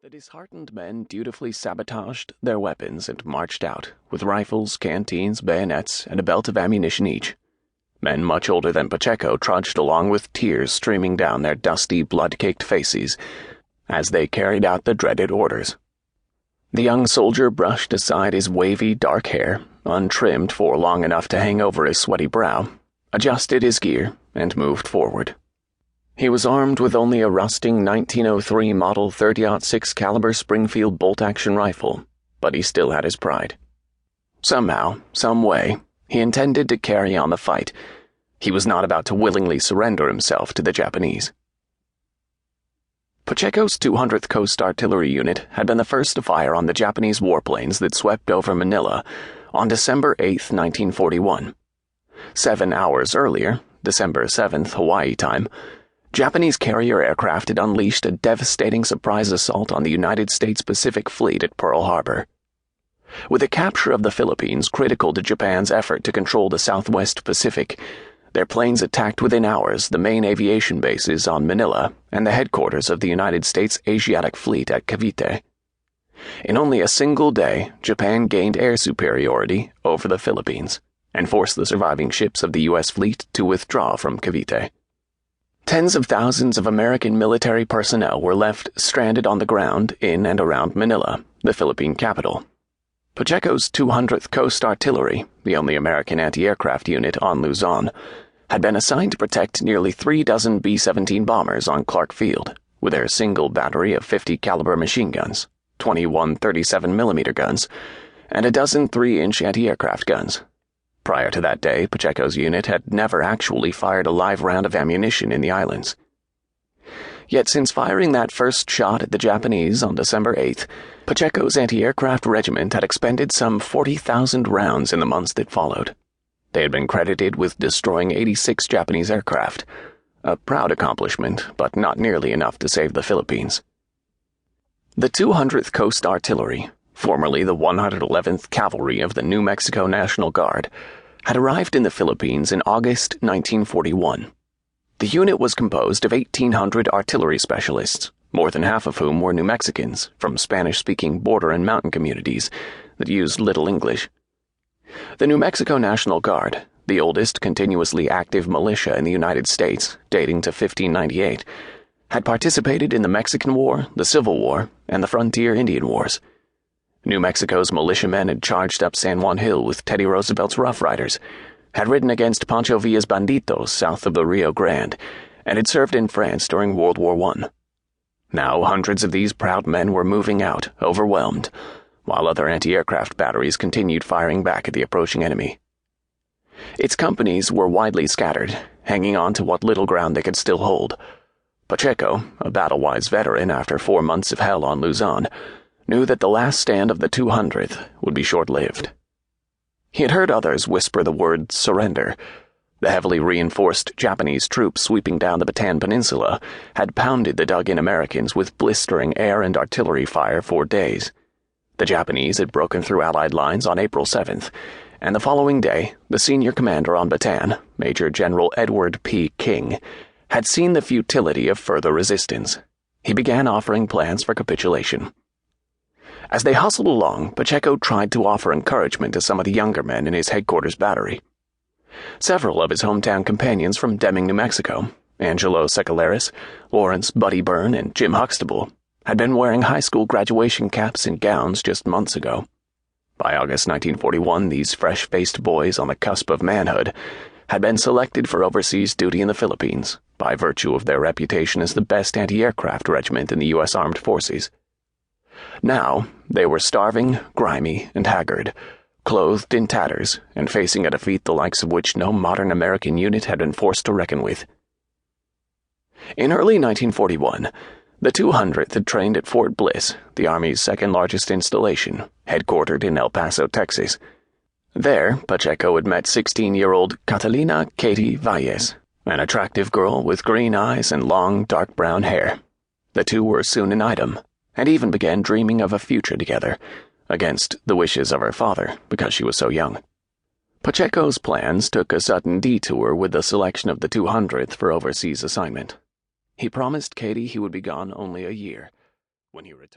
The disheartened men dutifully sabotaged their weapons and marched out, with rifles, canteens, bayonets, and a belt of ammunition each. Men much older than Pacheco trudged along with tears streaming down their dusty, blood-caked faces as they carried out the dreaded orders. The young soldier brushed aside his wavy, dark hair, untrimmed for long enough to hang over his sweaty brow, adjusted his gear, and moved forward. He was armed with only a rusting 1903 model .30-06 caliber Springfield bolt-action rifle, but he still had his pride. Somehow, some way, he intended to carry on the fight. He was not about to willingly surrender himself to the Japanese. Pacheco's 200th Coast Artillery Unit had been the first to fire on the Japanese warplanes that swept over Manila on December 8, 1941. 7 hours earlier, December 7th, Hawaii time, Japanese carrier aircraft had unleashed a devastating surprise assault on the United States Pacific Fleet at Pearl Harbor. With the capture of the Philippines critical to Japan's effort to control the Southwest Pacific, their planes attacked within hours the main aviation bases on Manila and the headquarters of the United States Asiatic Fleet at Cavite. In only a single day, Japan gained air superiority over the Philippines and forced the surviving ships of the U.S. fleet to withdraw from Cavite. Tens of thousands of American military personnel were left stranded on the ground in and around Manila, the Philippine capital. Pacheco's 200th Coast Artillery, the only American anti-aircraft unit on Luzon, had been assigned to protect nearly 3 dozen B-17 bombers on Clark Field, with their single battery of 50 caliber machine guns, 21 37mm guns, and a dozen 3-inch anti-aircraft guns. Prior to that day, Pacheco's unit had never actually fired a live round of ammunition in the islands. Yet since firing that first shot at the Japanese on December 8th, Pacheco's anti-aircraft regiment had expended some 40,000 rounds in the months that followed. They had been credited with destroying 86 Japanese aircraft, a proud accomplishment, but not nearly enough to save the Philippines. The 200th Coast Artillery, formerly the 111th Cavalry of the New Mexico National Guard, had arrived in the Philippines in August 1941. The unit was composed of 1,800 artillery specialists, more than half of whom were New Mexicans from Spanish-speaking border and mountain communities that used little English. The New Mexico National Guard, the oldest continuously active militia in the United States, dating to 1598, had participated in the Mexican War, the Civil War, and the Frontier Indian Wars. New Mexico's militiamen had charged up San Juan Hill with Teddy Roosevelt's Rough Riders, had ridden against Pancho Villa's Banditos south of the Rio Grande, and had served in France during World War I. Now hundreds of these proud men were moving out, overwhelmed, while other anti-aircraft batteries continued firing back at the approaching enemy. Its companies were widely scattered, hanging on to what little ground they could still hold. Pacheco, a battle-wise veteran after 4 months of hell on Luzon, knew that the last stand of the 200th would be short-lived. He had heard others whisper the word surrender. The heavily reinforced Japanese troops sweeping down the Bataan Peninsula had pounded the dug-in Americans with blistering air and artillery fire for days. The Japanese had broken through Allied lines on April 7th, and the following day, the senior commander on Bataan, Major General Edward P. King, had seen the futility of further resistance. He began offering plans for capitulation. As they hustled along, Pacheco tried to offer encouragement to some of the younger men in his headquarters battery. Several of his hometown companions from Deming, New Mexico, Angelo Secularis, Lawrence Buddy Byrne, and Jim Huxtable, had been wearing high school graduation caps and gowns just months ago. By August 1941, these fresh-faced boys on the cusp of manhood had been selected for overseas duty in the Philippines by virtue of their reputation as the best anti-aircraft regiment in the U.S. Armed Forces. Now, they were starving, grimy, and haggard, clothed in tatters, and facing a defeat the likes of which no modern American unit had been forced to reckon with. In early 1941, the 200th had trained at Fort Bliss, the Army's second-largest installation, headquartered in El Paso, Texas. There, Pacheco had met 16-year-old Catalina Katie Valles, an attractive girl with green eyes and long, dark brown hair. The two were soon an item, and even began dreaming of a future together, against the wishes of her father because she was so young. Pacheco's plans took a sudden detour with the selection of the 200th for overseas assignment. He promised Katie he would be gone only a year. When he returned...